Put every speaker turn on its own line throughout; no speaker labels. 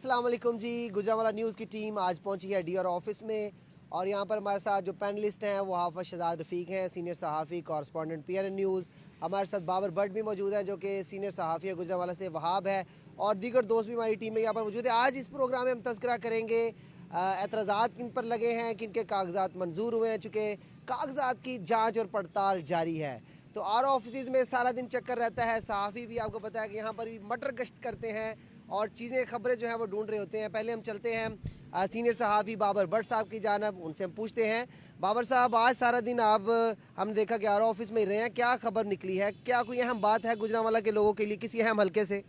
अस्सलाम वालेकुम जी। गुजरांवाला न्यूज़ की टीम आज पहुंची है डीआर ऑफिस में और यहाँ पर हमारे साथ जो पैनलिस्ट हैं वो हाफ़िज़ शहजाद रफ़ीक हैं, सीनियर सहाफ़ी कॉरस्पॉन्डेंट PNN न्यूज़। हमारे साथ बाबर भट्ट भी मौजूद हैं जो कि सीनियर सहाफ़ी है गुजरांवाला से, वहाब है और दीगर दोस्त भी हमारी टीम में यहाँ पर मौजूद है। आज इस प्रोग्राम में हम तज़किरा करेंगे एतराज़ात किन पर लगे हैं, किन के कागजात मंजूर हुए हैं, चूँकि कागजात की जाँच और पड़ताल जारी है। तो आर ऑफिस में सारा दिन चक्कर रहता है। सहाफ़ी भी आपको पता है कि यहाँ पर भी मटर गश्त करते हैं और चीज़ें खबरें जो है वो ढूंढ रहे होते हैं। पहले हम चलते हैं सीनियर सहाफ़ी बाबर भट्ट साहब की जानब, उनसे हम पूछते हैं। बाबर साहब, आज सारा दिन आप हमने देखा कि आर ऑफिस में ही रहे हैं, क्या खबर निकली है, क्या कोई अहम बात है गुजरांवाला के लोगों के लिए किसी अहम हल्के से?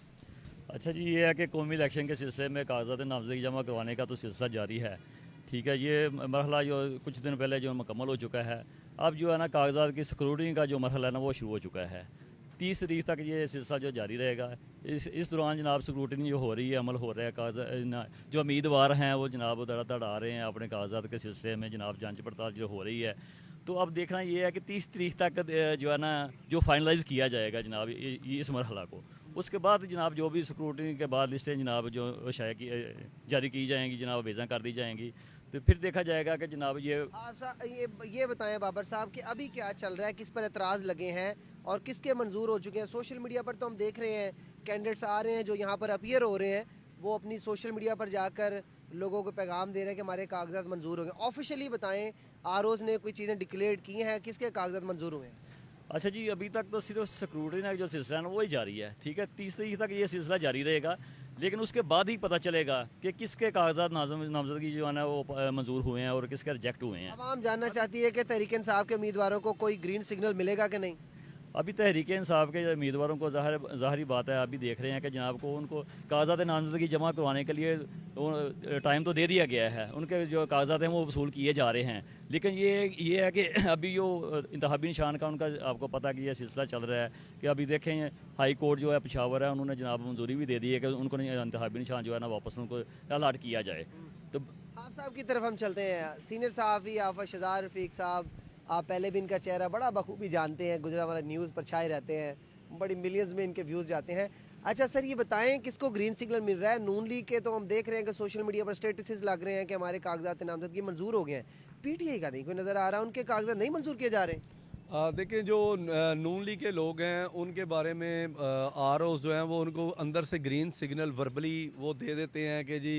अच्छा जी, ये है कि कौमी इलेक्शन के सिलसिले में कागजात नामजदगी जमा करवाने का तो सिलसिला जारी है। ठीक है, ये मरहला जो कुछ दिन पहले जो मुकम्मल हो चुका है, अब जो है ना कागजात की स्क्रूटनी का जो मरहला है ना वो शुरू हो चुका है। 30 तारीख तक ये सिलसिला जो जारी रहेगा। इस दौरान जनाब स्क्रूटनी जो हो रही है, अमल हो रहा है, कागजात जो उम्मीदवार हैं वो जनाब धड़ाधड़ आ रहे हैं अपने कागजात के सिलसिले में, जनाब जांच पड़ताल जो हो रही है। तो अब देखना ये है कि 30 तारीख तक जो है ना जो फाइनलाइज़ किया जाएगा जनाब ये इस मरहला को। उसके बाद जनाब जो भी स्क्रूटनी के बाद लिस्टें जनाब जो शाया की जारी की जाएंगी, जनाब वेज़ा कर दी जाएंगी। तो फिर देखा जाएगा कि जनाब
ये बताएं बाबर साहब कि अभी क्या चल रहा है, किस पर एतराज़ लगे हैं और किसके मंजूर हो चुके हैं? सोशल मीडिया पर तो हम देख रहे हैं कैंडिडेट्स आ रहे हैं जो यहाँ पर अपीयर हो रहे हैं, वो अपनी सोशल मीडिया पर जाकर लोगों को पैगाम दे रहे हैं कि हमारे कागजात मंजूर हो गए। ऑफिशियली बताएं, आर ने कोई चीज़ें डिक्लेयर की हैं, किसके कागजात मंजूर हुए हैं?
अच्छा जी, अभी तक तो सिर्फ स्क्रूटनी का जो सिलसिला है ना वही जारी है। ठीक है, 30 तारीख तक ये सिलसिला जारी रहेगा, लेकिन उसके बाद ही पता चलेगा कि किसके कागजात नामजदगी जो है ना वो मंजूर हुए हैं और किसके रिजेक्ट हुए हैं।
अब आम जानना चाहती है कि तहरीक इंसाफ के उम्मीदवारों को कोई ग्रीन सिग्नल मिलेगा कि नहीं?
अभी तहरीक इंसाफ के उम्मीदवारों को ज़ाहरी बात है, अभी देख रहे हैं कि जनाब को उनको कागजात नामजदगी जमा करवाने के लिए टाइम तो दे दिया गया है, उनके जो कागजात हैं वो वसूल किए जा रहे हैं। लेकिन ये है कि अभी जो इंतखाबी निशान का उनका आपको पता है कि ये सिलसिला चल रहा है कि अभी देखें हाई कोर्ट जो है पेशावर है उन्होंने जनाब मंजूरी भी दे दी है कि उनको इंतखाबी निशान जो है ना वापस उनको अलाट किया जाए। तो
आप साहब की तरफ हम चलते हैं। सीनियर सहाफ़ी हाफ़िज़ शहजाद रफ़ीक साहब, आप पहले भी इनका चेहरा बड़ा बखूबी जानते हैं, गुजरांवाला न्यूज़ पर छाए रहते हैं, बड़ी मिलियंस में इनके व्यूज़ जाते हैं। अच्छा सर, ये बताएं किसको ग्रीन सिग्नल मिल रहा है? नून लीग के तो हम देख रहे हैं कि सोशल मीडिया पर स्टेटसेस लग रहे हैं कि हमारे कागजात नामजदगी मंजूर हो गए हैं। PTI का नहीं कोई नज़र आ रहा, उनके कागजात नहीं मंजूर किए जा रहे?
देखिए, जो नून लीग के लोग हैं उनके बारे में ROs जो हैं वो उनको अंदर से ग्रीन सिग्नल वर्बली वो दे देते हैं कि जी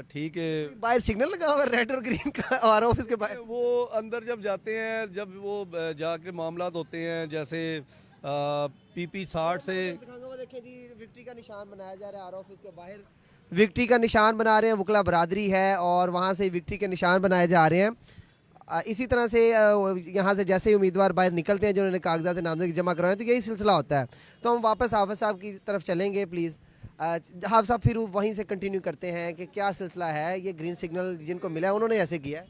ठीक है।
बाहर सिग्नल लगा हुआ है रेड और ग्रीन का आर ऑफिस के बाहर।
वो अंदर जब जाते हैं, जब वो जाके मामलात होते हैं, जैसे PP 60 से
वो देखें जी, विक्ट्री का निशान बनाया जा रहा है आर ऑफिस के बाहर। विक्ट्री का निशान बना रहे हैं, वकला बरादरी है और वहाँ से विक्ट्री के निशान बनाए जा रहे हैं। इसी तरह से यहाँ से जैसे ही उम्मीदवार बाहर निकलते हैं जिन्होंने कागजात नामजदगी जमा करवाए, तो यही सिलसिला होता है। तो हम वापस हाफ़िज़ साहब की तरफ चलेंगे प्लीज़। हाफ़िज़ साहब फिर वहीं से कंटिन्यू करते हैं कि क्या सिलसिला है, ये ग्रीन सिग्नल जिनको मिला है उन्होंने ऐसे किया है?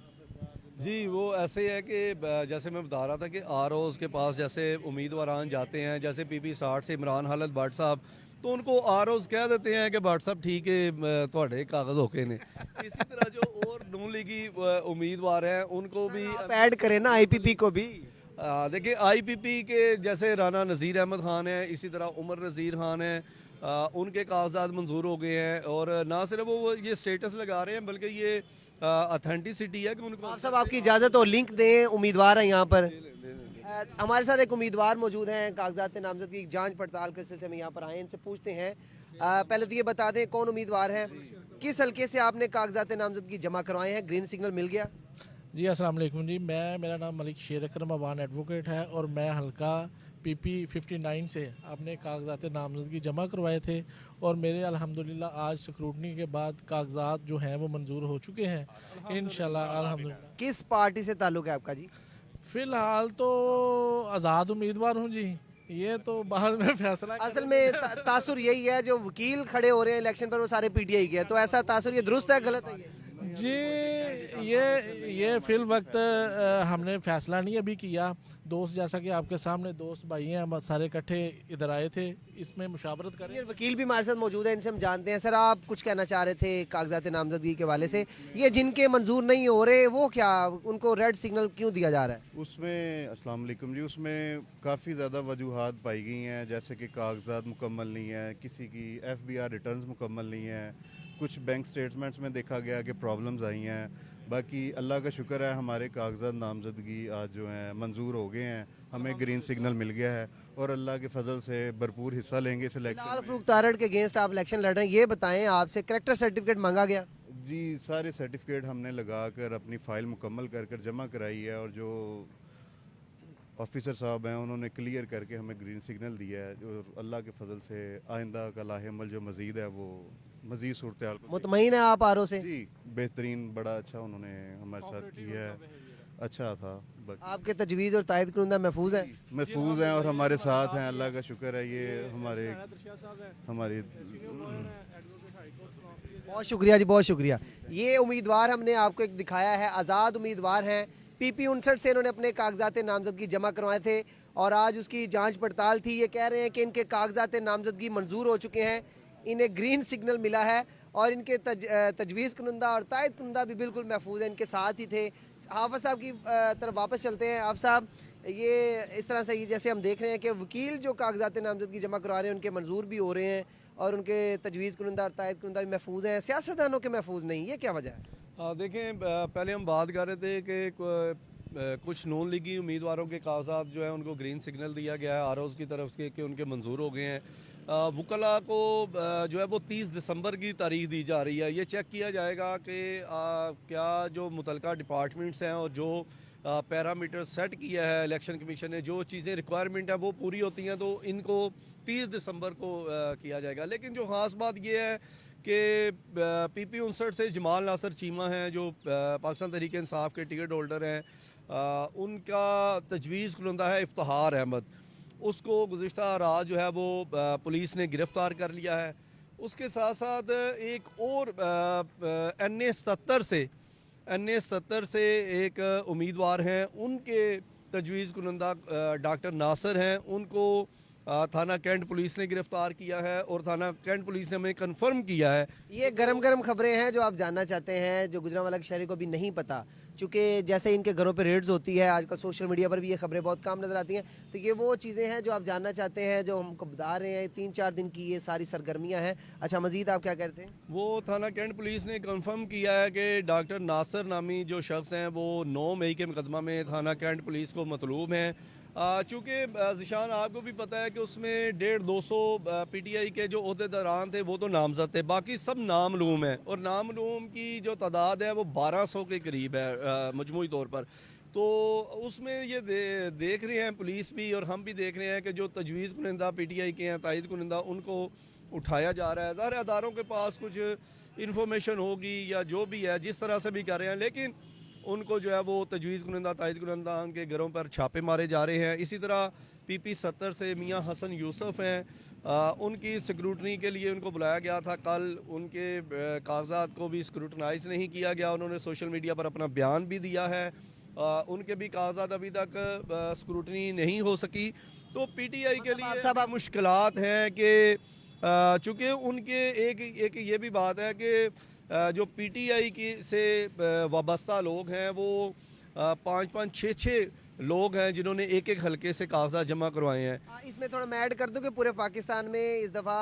जी, वो ऐसे है कि जैसे मैं बता रहा था कि ROs के पास जैसे उम्मीदवार जाते हैं, जैसे PP 60 से इमरान हालत भट्ट साहब, तो उनको ROs कह देते हैं कि भट्ट साहब ठीक है थोड़े कागज होके ने। इसी तरह जो और नून लीगी उम्मीदवार हैं उनको भी
आप ऐड करें ना IPP को भी।
देखिए, IPP के जैसे राना नज़ीर अहमद खान है, इसी तरह उमर नज़ीर खान है, उनके कागजात मंजूर हो गए हैं। और ना सिर्फ वो ये स्टेटस लगा रहे हैं बल्कि ये अथेंटिसिटी है कि उनको
आप सब आपकी इजाज़त हो, लिंक दें, उम्मीदवार हैं यहाँ पर। हमारे साथ एक उम्मीदवार मौजूद हैं कागजात नामजदगी की जांच पड़ताल के सिलसिले में यहाँ पर आए, इनसे पूछते हैं। पहले तो ये बता दें कौन उम्मीदवार हैं, किस हल्के से आपने कागजात नामजदगी जमा करवाए हैं, ग्रीन सिग्नल मिल गया?
जी अस्सलाम वालेकुम जी, मेरा नाम मलिक शेर अकरम अवान एडवोकेट है और मैं हल्का PP 59 से अपने कागजात नामजदगी जमा करवाए थे और मेरे अल्हम्दुलिल्लाह आज स्क्रूटनी के बाद कागजात जो हैं वो मंजूर हो चुके हैं इंशाल्लाह अल्हम्दुलिल्लाह।
किस पार्टी से ताल्लुक़ है आपका जी?
फ़िलहाल तो आज़ाद उम्मीदवार हूँ जी, ये तो बाद में फैसला
असल में तासुर यही है, जो वकील खड़े हो रहे हैं इलेक्शन पर वो सारे PTI के हैं, तो ऐसा तासुर ये दुरुस्त है गलत है ये?
जी, ये फिल वक्त हमने फैसला नहीं अभी किया। दोस्त जैसा कि आपके सामने दोस्त भाई हैं, हम सारे इकट्ठे इधर आए थे, इसमें मुशावरत करें।
ये वकील भी हमारे साथ मौजूद है, इनसे हम जानते हैं। सर, आप कुछ कहना चाह रहे थे कागजात नामजदगी के हवाले से, ये जिनके मंजूर नहीं हो रहे वो क्या, उनको रेड सिग्नल क्यों दिया जा रहा है?
उसमें अस्सलाम वालेकुम जी, उसमें काफ़ी ज़्यादा वजूहात पाई गई हैं, जैसे कि कागजात मुकम्मल नहीं है, किसी की FBR रिटर्न्स मुकम्मल नहीं है, कुछ बैंक स्टेटमेंट्स में देखा गया कि प्रॉब्लम्स आई हैं। बाकी अल्लाह का शुक्र है, हमारे कागजात नामजदगी आज जो हैं मंजूर हो गए हैं, हमें ग्रीन सिग्नल मिल गया है और अल्लाह के फजल से भरपूर हिस्सा लेंगे इस
लाल
इलेक्शन में।
फरूख तारड़ के अगेंस्ट आप इलेक्शन लड़ रहे हैं, ये बताएं आपसे करेक्टर सर्टिफिकेट मांगा गया?
जी, सारे सर्टिफिकेट हमने लगा कर अपनी फ़ाइल मुकम्मल कर कर जमा कराई है और जो ऑफिसर साहब हैं उन्होंने क्लियर करके हमें ग्रीन सिग्नल दिया है। और अल्लाह के फजल से आइंदा का लाहेमल जो मज़ीद है वो मज़ीद सूरत हाल को
मुतमईन है आप आरओ से?
जी बेहतरीन, बड़ा अच्छा उन्होंने हमारे साथ किया है, अच्छा था।
आपके तजवीज़ और तायद कुनदा महफूज है?
महफूज हैं और हमारे साथ हैं, अल्लाह का शुक्र है। ये हमारी
बहुत शुक्रिया जी, बहुत शुक्रिया। ये उम्मीदवार हमने आपको एक दिखाया है, आज़ाद उम्मीदवार हैं। PP 59 से इन्होंने अपने कागजात नामजदगी जमा करवाए थे और आज उसकी जांच पड़ताल थी। ये कह रहे हैं कि इनके कागजात नामजदगी मंजूर हो चुके हैं, इन्हें ग्रीन सिग्नल मिला है और इनके तजवीज़ कुनंदा और तायद कुनंदा भी बिल्कुल महफूज है, इनके साथ ही थे। हाफ़िज़ साहब की तरफ वापस चलते हैं। हाफ़िज़ साहब, ये इस तरह से जैसे हम देख रहे हैं कि वकील जो कागजात नामजदगी जमा करवा रहे हैं उनके मंजूर भी हो रहे हैं और उनके तजवीज़ कुनंदा और तायद कुनंदा भी महफूज हैं, सियासतदानों के महफूज नहीं, ये क्या वजह है?
देखें, पहले हम बात कर रहे थे कि कुछ नॉन लीगी उम्मीदवारों के कागजात जो है उनको ग्रीन सिग्नल दिया गया है आरओज़ की तरफ से कि उनके मंजूर हो गए हैं। वकला को जो है वो 30 दिसंबर की तारीख दी जा रही है। ये चेक किया जाएगा कि क्या जो मुतलका डिपार्टमेंट्स हैं और जो पैरामीटर सेट किया है इलेक्शन कमीशन ने, जो चीज़ें रिक्वायरमेंट है वो पूरी होती हैं तो इनको 30 दिसंबर को किया जाएगा। लेकिन जो ख़ास बात ये है कि PP 59 से जमाल नासर चीमा हैं जो पाकिस्तान तहरीक इंसाफ के टिकट होल्डर हैं, उनका तजवीज़ कुनंदा है इफ्तिखार अहमद, उसको गुज़िश्ता रात जो है वो पुलिस ने गिरफ़्तार कर लिया है। उसके साथ साथ एक और NA 70 से एक उम्मीदवार हैं, उनके तजवीज़ कुनंदा डॉक्टर नासर हैं, उनको थाना कैंट पुलिस ने गिरफ़्तार किया है और थाना कैंट पुलिस ने हमें कंफर्म किया है।
ये गरम गरम खबरें हैं जो आप जानना चाहते हैं, जो गुजरांवाला के शहरी को भी नहीं पता, चूँकि जैसे इनके घरों पे रेड्स होती है आजकल सोशल मीडिया पर भी ये खबरें बहुत कम नज़र आती हैं, तो ये वो चीज़ें हैं जो आप जानना चाहते हैं, जो हमको बता रहे हैं। 3-4 दिन की ये सारी सरगर्मियाँ हैं। अच्छा, मज़ीद आप क्या कहते हैं?
वो थाना कैंट पुलिस ने कंफर्म किया है कि डॉक्टर नासर नामी जो शख्स हैं वो 9 मई के मुकदमा में थाना कैंट पुलिस को मतलूब हैं। चूँकि ज़िशान आपको भी पता है कि उसमें 150-200 PTI के जो ओहदेदारान थे वो तो नामजद थे, बाकी सब नामलूम हैं और नामलूम की जो तादाद है वो 1200 के करीब है मजमूई तौर पर। तो उसमें ये देख रहे हैं पुलिस भी और हम भी देख रहे हैं कि जो तजवीज़ कुनंदा PTI के हैं, तायद कुनंदा, उनको उठाया जा रहा है। ज़ाहिर अदारों के पास कुछ इन्फॉर्मेशन होगी या जो भी है, जिस तरह से भी कर रहे हैं, लेकिन उनको जो है वो तजवीज़ कुनंदा तायद कुनंदा के घरों पर छापे मारे जा रहे हैं। इसी तरह PP 70 से मियाँ हसन यूसुफ हैं, उनकी स्क्रूटनी के लिए उनको बुलाया गया था कल, उनके कागजात को भी स्क्रूटनाइज नहीं किया गया, उन्होंने सोशल मीडिया पर अपना बयान भी दिया है, उनके भी कागजात अभी तक स्क्रूटनी नहीं हो सकी। तो PTI के लिए मुश्किलात हैं कि चूँकि उनके एक ये भी बात है कि जो PTI की से वाबस्ता लोग हैं वो 5-5, 6-6 लोग हैं जिन्होंने एक हलके से कागजात जमा करवाए हैं।
इसमें थोड़ा मैं ऐड कर दूं कि पूरे पाकिस्तान में इस दफ़ा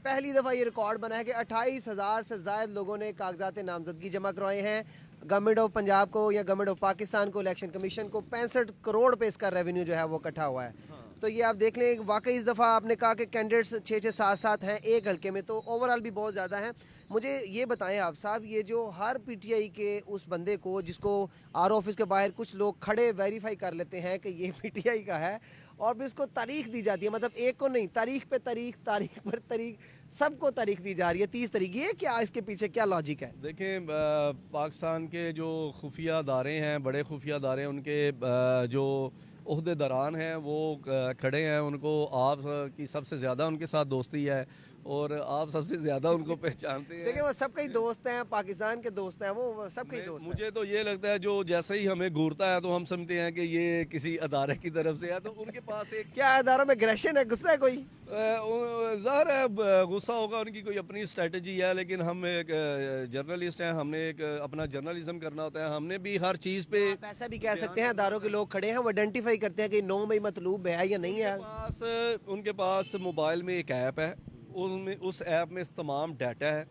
पहली दफ़ा ये रिकॉर्ड बना है कि 28,000 से ज़ायद लोगों ने कागजात नामजदगी जमा करवाए हैं। गवर्नमेंट ऑफ पंजाब को या गवर्नमेंट ऑफ पाकिस्तान को, इलेक्शन कमीशन को 65 करोड़ पे इसका रेवेन्यू जो है वो इकट्ठा हुआ है। तो ये आप देख लें, वाकई इस दफ़ा आपने कहा कि कैंडिडेट्स 6-6, 7-7 हैं एक हल्के में, तो ओवरऑल भी बहुत ज़्यादा हैं। मुझे ये बताएं आप साहब, ये जो हर PTI के उस बंदे को जिसको RO ऑफिस के बाहर कुछ लोग खड़े वेरीफाई कर लेते हैं कि ये PTI का है और भी उसको तारीख दी जाती है, मतलब एक को नहीं, तारीख पे तारीख, तारीख पर तारीख, सबको तारीख दी जा रही है 30 तारीख। ये क्या, इसके पीछे क्या लॉजिक है?
देखें, पाकिस्तान के जो खुफिया अदारे हैं, बड़े खुफिया अदारे, उनके जो ओहदेदारान हैं वो खड़े हैं, उनको आप की सबसे ज़्यादा उनके साथ दोस्ती है और आप सबसे ज़्यादा उनको पहचानते हैं।
देखिए वो सबके ही दोस्त हैं, पाकिस्तान के दोस्त हैं, वो सबके ही दोस्त हैं।
मुझे तो ये लगता है जो जैसे ही हमें घूरता है तो हम समझते हैं कि ये किसी अदारे की तरफ से है, तो उनके पास एक
क्या अदारों में ग्रेशन है, गुस्सा है कोई?
ज़ाहिर है गुस्सा होगा, उनकी कोई अपनी स्ट्रेटजी है, लेकिन हम एक जर्नलिस्ट हैं, हमने एक अपना जर्नलिज्म करना होता है, हमने भी हर चीज़ पे
आप ऐसा भी कह सकते हैं अदारों के लोग खड़े हैं, वो आइडेंटिफाई करते हैं कि 9 मई मतलूब है या नहीं है।
उनके पास मोबाइल में एक ऐप है, उनमें उस ऐप में तमाम डाटा है,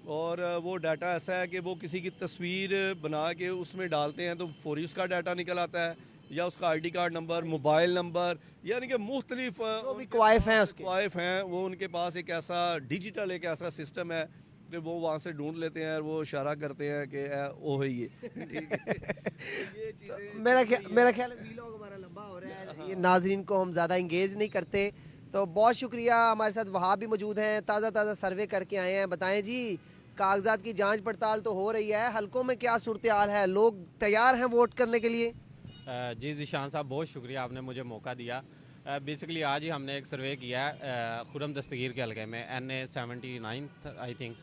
और वो डाटा ऐसा है कि वो किसी की तस्वीर बना के उसमें डालते हैं तो फौरी उसका डाटा निकल आता है, या उसका ID card number, mobile number, यानी कि मुख्तलिफ
जो भी क्वाइफ हैं उसके।
क्वाइफ हैं, वो उनके पास एक ऐसा डिजिटल एक ऐसा सिस्टम है कि वो वहाँ से ढूंढ लेते हैं और वो इशारा करते हैं कि ओ है ये। ठीक है। ये चीज़ें
मेरा ख्याल है वीलॉग हमारा लंबा हो रहा है, ये नाजरीन को हम ज़्यादा इंगेज नहीं करते, तो बहुत शुक्रिया। हमारे साथ वहाँ भी मौजूद हैं, ताज़ा सर्वे करके आए हैं। बताएं जी, कागजात की जांच पड़ताल तो हो रही है, हलकों में क्या सूरत हाल है, लोग तैयार हैं वोट करने के लिए?
जी ज़ीशान साहब, बहुत शुक्रिया, आपने मुझे मौका दिया। बेसिकली आज ही हमने एक सर्वे किया है खुरम दस्तगीर के हलके में, NA 79 आई थिंक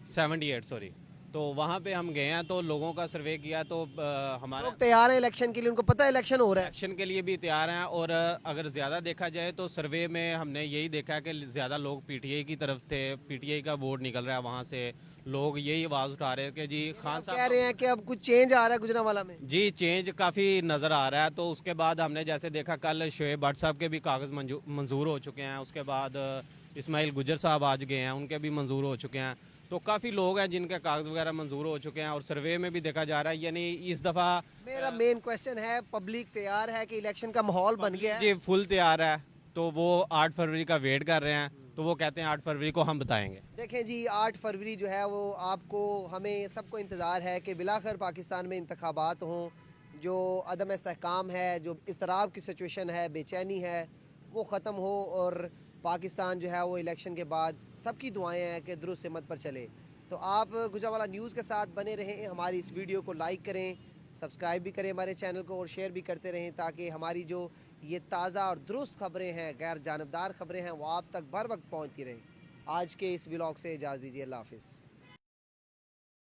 78 सॉरी। तो वहाँ पे हम गए हैं, तो लोगों का सर्वे किया, तो हमारे
लोग तैयार हैं इलेक्शन के लिए, उनको पता है इलेक्शन हो रहा है।
इलेक्शन के लिए भी तैयार हैं। और अगर ज़्यादा देखा जाए तो सर्वे में हमने यही देखा है कि ज़्यादा लोग PTI की तरफ थे, PTI का वोट निकल रहा है, वहाँ से लोग यही आवाज़ उठा रहे हैं कि जी खान
कह
साहब
रहे हैं कि अब कुछ चेंज आ रहा है गुजरांवाला में।
जी चेंज काफ़ी नज़र आ रहा है। तो उसके बाद हमने जैसे देखा कल शोएब भट्ट साहब के भी कागज़ मंजूर हो चुके हैं, उसके बाद इस्माइल गुजर साहब आज गए हैं, उनके भी मंजूर हो चुके हैं। तो काफ़ी लोग हैं जिनके कागज़ वगैरह मंजूर हो चुके हैं, और सर्वे में भी देखा जा रहा है, यानी इस दफ़ा
मेरा मेन क्वेश्चन है, पब्लिक तैयार है कि इलेक्शन का माहौल बन गया है?
जी फुल तैयार है। तो वो 8 फरवरी का वेट कर रहे हैं, तो वो कहते हैं 8 फरवरी को हम बताएंगे।
देखें जी, 8 फरवरी जो है वो आपको, हमें सबको इंतज़ार है कि बिलाखिर पाकिस्तान में इंतखाबात हों, जो अदम इस्तेहकाम है, जो इस्तराब की सिचुएशन है, बेचैनी है, वो ख़त्म हो, और पाकिस्तान जो है वो इलेक्शन के बाद सबकी दुआएं हैं कि दुरुस्त सिमत पर चले। तो आप गुजरांवाला न्यूज़ के साथ बने रहें, हमारी इस वीडियो को लाइक करें, सब्सक्राइब भी करें हमारे चैनल को, और शेयर भी करते रहें, ताकि हमारी जो ये ताज़ा और दुरुस्त खबरें हैं, गैर जानबदार खबरें हैं, वो आप तक बर वक्त पहुँचती रहें। आज के इस व्लॉग से इजाज़त दीजिए, अल्लाह हाफिज़।